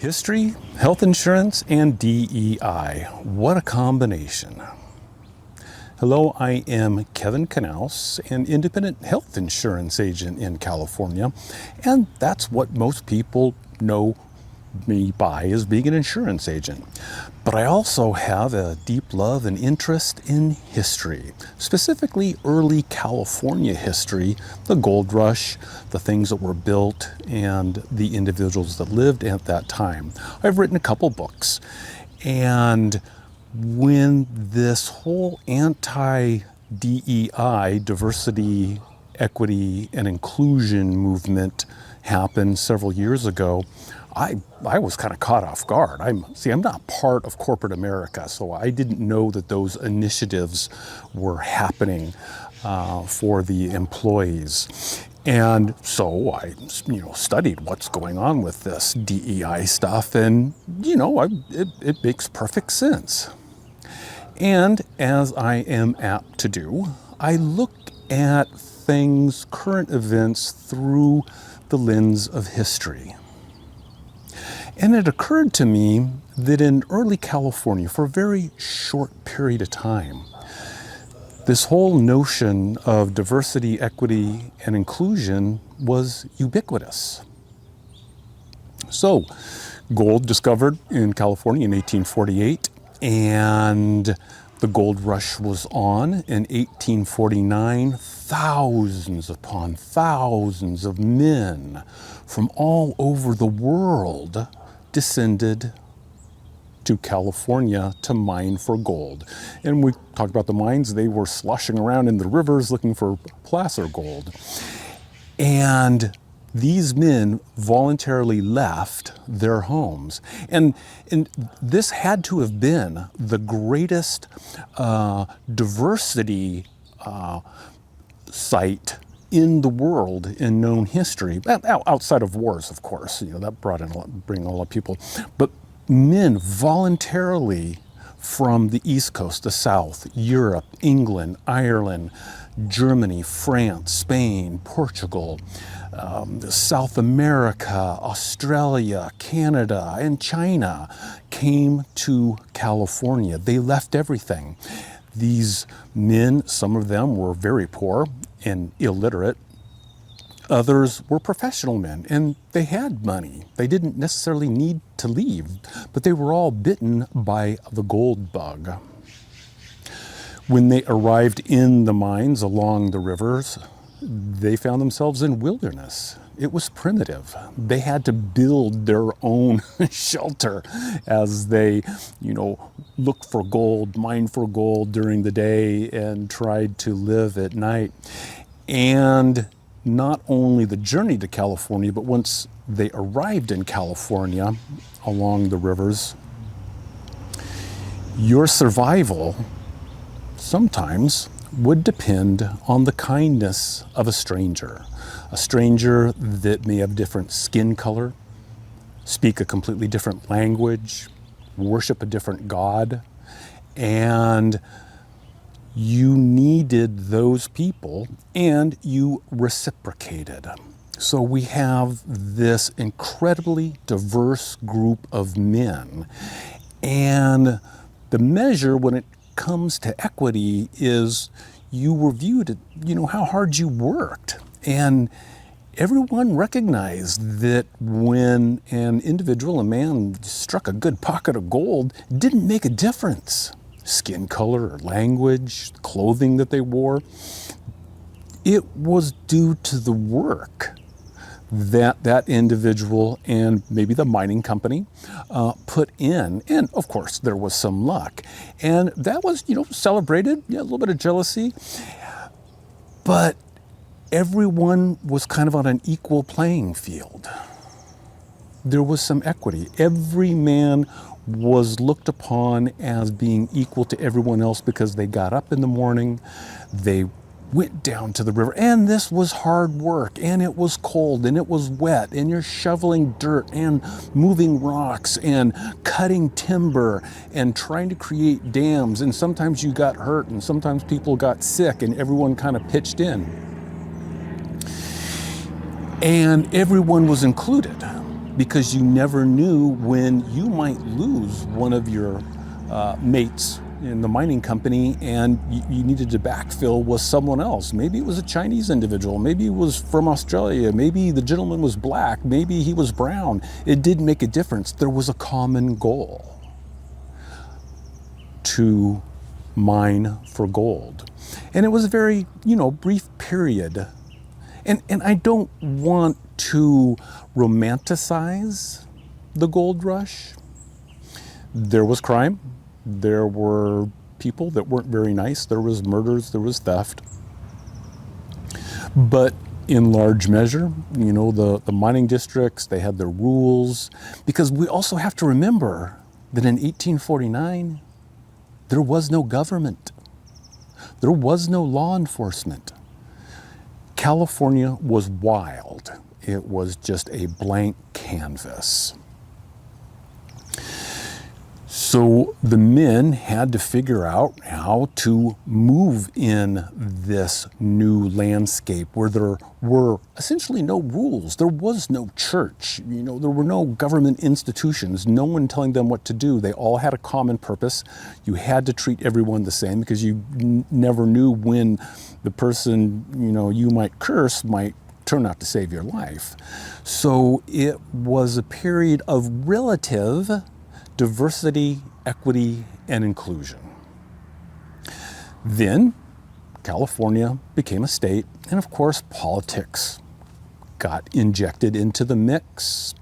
History, health insurance, and DEI. What a combination. Hello, I am Kevin Knaus, an independent health insurance agent in California, and that's what most people know me by as being an insurance agent. But I also have a deep love and interest in history, specifically early California history, the gold rush, the things that were built, and the individuals that lived at that time. I've written a couple books, and when this whole anti-DEI, diversity, equity, and inclusion movement happened several years ago, I was kind of caught off guard. I'm not part of corporate America, so I didn't know that those initiatives were happening for the employees. And so I, studied what's going on with this DEI stuff, and it makes perfect sense. And as I am apt to do, I look at things, current events, through the lens of history. And it occurred to me that in early California, for a very short period of time, this whole notion of diversity, equity, and inclusion was ubiquitous. So, gold discovered in California in 1848, and the gold rush was on in 1849. Thousands upon thousands of men from all over the world descended to California to mine for gold. And we talked about the mines. They were sloshing around in the rivers looking for placer gold. And these men voluntarily left their homes. And this had to have been the greatest diversity site in the world in known history, outside of wars, of course. That bring a lot of people. But men voluntarily from the East Coast, the South, Europe, England, Ireland, Germany, France, Spain, Portugal, South America, Australia, Canada, and China came to California. They left everything. These men, some of them were very poor and illiterate. Others were professional men, and they had money. They didn't necessarily need to leave, but they were all bitten by the gold bug. When they arrived in the mines along the rivers, they found themselves in wilderness. It was primitive. They had to build their own shelter as they, looked for gold, mined for gold during the day, and tried to live at night. And not only the journey to California, but once they arrived in California along the rivers, your survival sometimes would depend on the kindness of a stranger that may have different skin color, speak a completely different language, worship a different God, and you needed those people and you reciprocated. So we have this incredibly diverse group of men, and the measure when it comes to equity is you were viewed at, how hard you worked. And everyone recognized that when an individual, a man, struck a good pocket of gold, it didn't make a difference. Skin color or language, clothing that they wore. It was due to the work that individual and maybe the mining company put in. And of course, there was some luck. And that was, celebrated, a little bit of jealousy. But everyone was kind of on an equal playing field. There was some equity. Every man was looked upon as being equal to everyone else because they got up in the morning, they went down to the river, and this was hard work, and it was cold, and it was wet, and you're shoveling dirt and moving rocks and cutting timber and trying to create dams, and sometimes you got hurt and sometimes people got sick, and everyone kind of pitched in. And everyone was included. because you never knew when you might lose one of your mates in the mining company and you needed to backfill with someone else. Maybe it was a Chinese individual, maybe it was from Australia, maybe the gentleman was black, maybe he was brown. It didn't make a difference. There was a common goal: to mine for gold. And it was a very, brief period. And I don't want to romanticize the gold rush. There was crime. There were people that weren't very nice. There was murders. There was theft. But in large measure, the mining districts, they had their rules. Because we also have to remember that in 1849, there was no government. There was no law enforcement. California was wild. It was just a blank canvas. So the men had to figure out how to move in this new landscape where there were essentially no rules. There was no church. There were no government institutions, no one telling them what to do. They all had a common purpose. You had to treat everyone the same because you never knew when the person, you might curse might turn out to save your life. So it was a period of relative diversity, equity, and inclusion. Then California became a state, and of course politics got injected into the mix.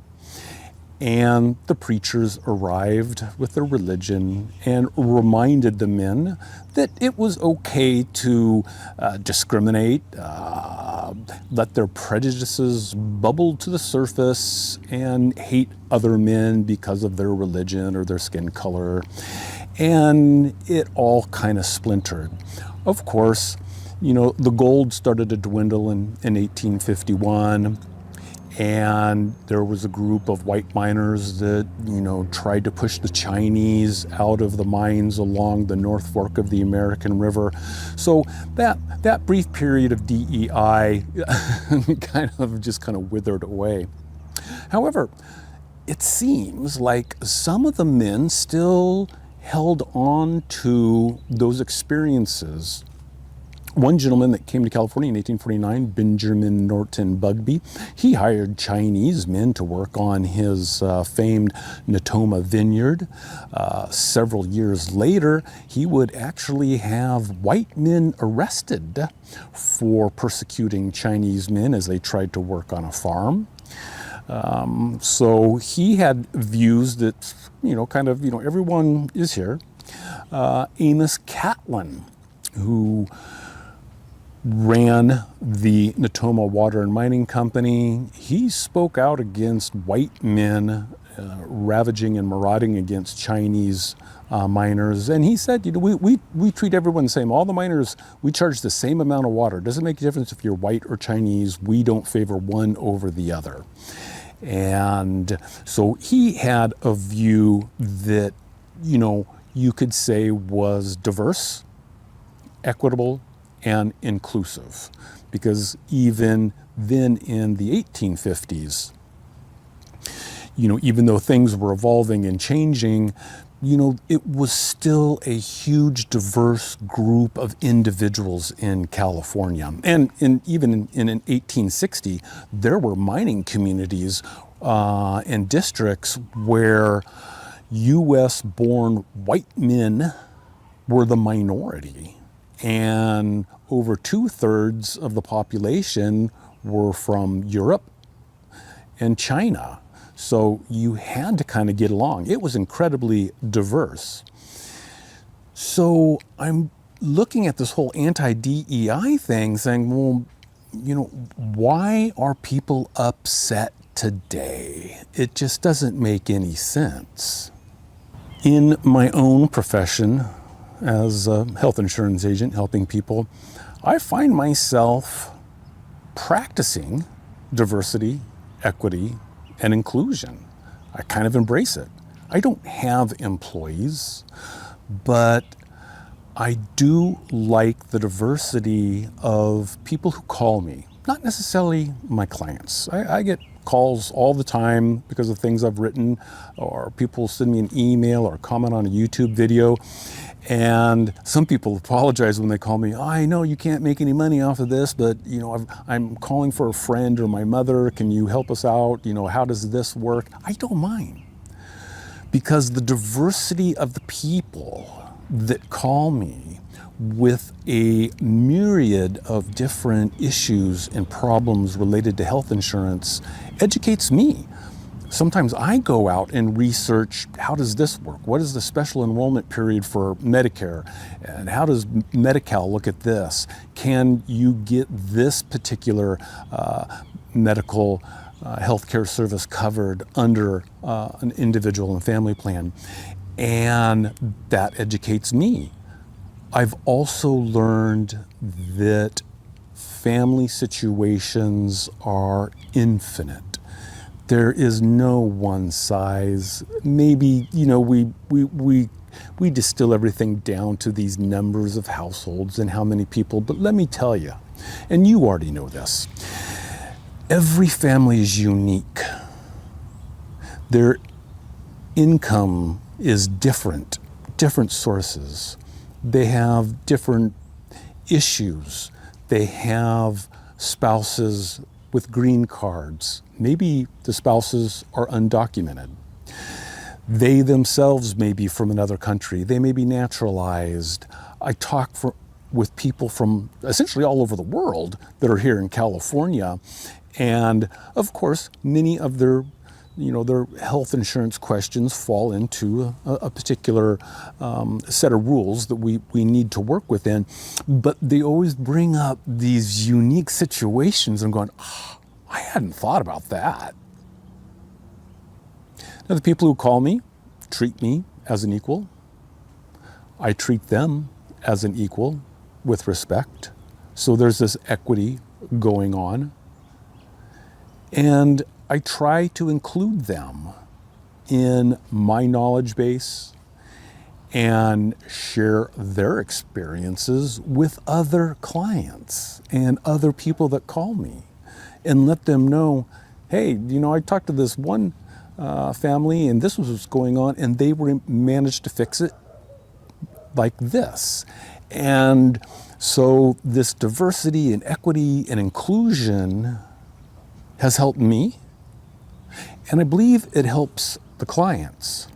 And the preachers arrived with their religion and reminded the men that it was okay to discriminate, let their prejudices bubble to the surface, and hate other men because of their religion or their skin color. And it all kind of splintered. Of course, the gold started to dwindle in 1851. And there was a group of white miners that, tried to push the Chinese out of the mines along the North Fork of the American River. So that brief period of DEI kind of withered away. However, it seems like some of the men still held on to those experiences. One gentleman that came to California in 1849, Benjamin Norton Bugbee, he hired Chinese men to work on his famed Natoma vineyard. Several years later, he would actually have white men arrested for persecuting Chinese men as they tried to work on a farm. So he had views that, everyone is here. Amos Catlin, who ran the Natoma Water and Mining Company, he spoke out against white men ravaging and marauding against Chinese miners. And he said, we treat everyone the same. All the miners, we charge the same amount of water. It doesn't make a difference if you're white or Chinese. We don't favor one over the other. And so he had a view that, you could say was diverse, equitable, and inclusive, because even then in the 1850s, even though things were evolving and changing, it was still a huge, diverse group of individuals in California. And even in 1860, there were mining communities and districts where U.S.-born white men were the minority. And over 2/3 of the population were from Europe and China. So you had to kind of get along. It was incredibly diverse. So I'm looking at this whole anti-DEI thing saying, well, why are people upset today? It just doesn't make any sense. In my own profession, as a health insurance agent helping people, I find myself practicing diversity, equity, and inclusion. I kind of embrace it. I don't have employees, but I do like the diversity of people who call me, not necessarily my clients. I get calls all the time because of things I've written, or people send me an email or comment on a YouTube video. And some people apologize when they call me. I know you can't make any money off of this, but I'm calling for a friend or my mother. Can you help us out? How does this work? I don't mind, because the diversity of the people that call me with a myriad of different issues and problems related to health insurance educates me. Sometimes I go out and research, how does this work? What is the special enrollment period for Medicare? And how does Medi-Cal look at this? Can you get this particular medical healthcare service covered under an individual and family plan? And that educates me. I've also learned that family situations are infinite. There is no one size. Maybe, we distill everything down to these numbers of households and how many people, but let me tell you, and you already know this, every family is unique. Their income is different sources. They have different issues. They have spouses with green cards. Maybe the spouses are undocumented. They themselves may be from another country. They may be naturalized. I talk with people from essentially all over the world that are here in California. And of course, many of their health insurance questions fall into a particular set of rules that we need to work within. But they always bring up these unique situations. I'm going, I hadn't thought about that. Now, the people who call me treat me as an equal. I treat them as an equal with respect. So there's this equity going on. And I try to include them in my knowledge base and share their experiences with other clients and other people that call me, and let them know, hey, I talked to this one family and this was what's going on, and they managed to fix it like this. And so this diversity and equity and inclusion has helped me, and I believe it helps the clients.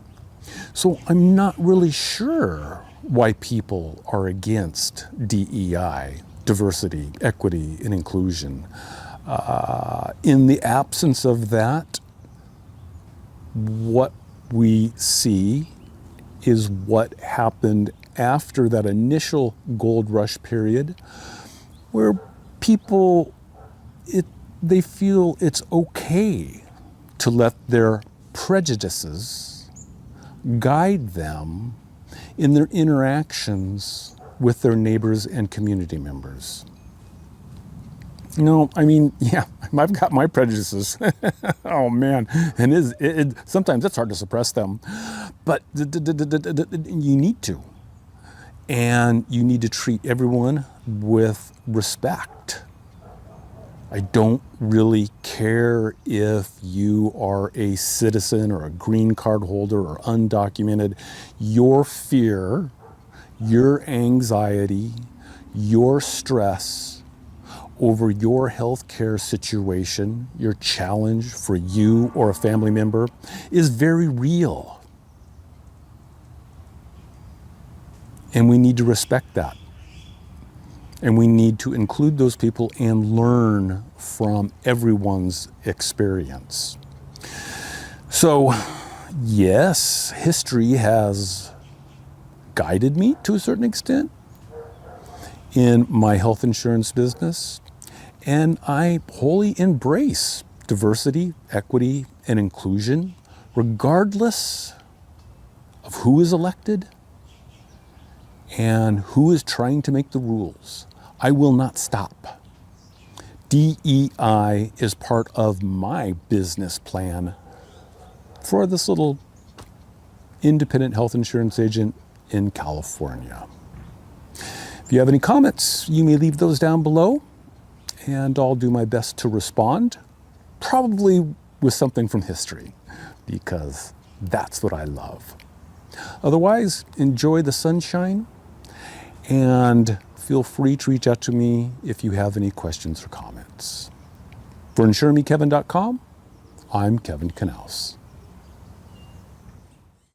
So I'm not really sure why people are against DEI, diversity, equity, and inclusion. In the absence of that, what we see is what happened after that initial gold rush period, where people, they feel it's okay to let their prejudices guide them in their interactions with their neighbors and community members. Yeah, I've got my prejudices. Oh man, and sometimes it's hard to suppress them, but you need to. And you need to treat everyone with respect. I don't really care if you are a citizen or a green card holder or undocumented. Your fear, your anxiety, your stress over your healthcare situation, your challenge for you or a family member is very real. And we need to respect that. And we need to include those people and learn from everyone's experience. So, yes, history has guided me to a certain extent in my health insurance business, and I wholly embrace diversity, equity, and inclusion, regardless of who is elected and who is trying to make the rules. I will not stop. DEI is part of my business plan for this little independent health insurance agent in California. If you have any comments, you may leave those down below, and I'll do my best to respond. Probably with something from history, because that's what I love. Otherwise, enjoy the sunshine, and feel free to reach out to me if you have any questions or comments. For InsureMeKevin.com, I'm Kevin Knaus.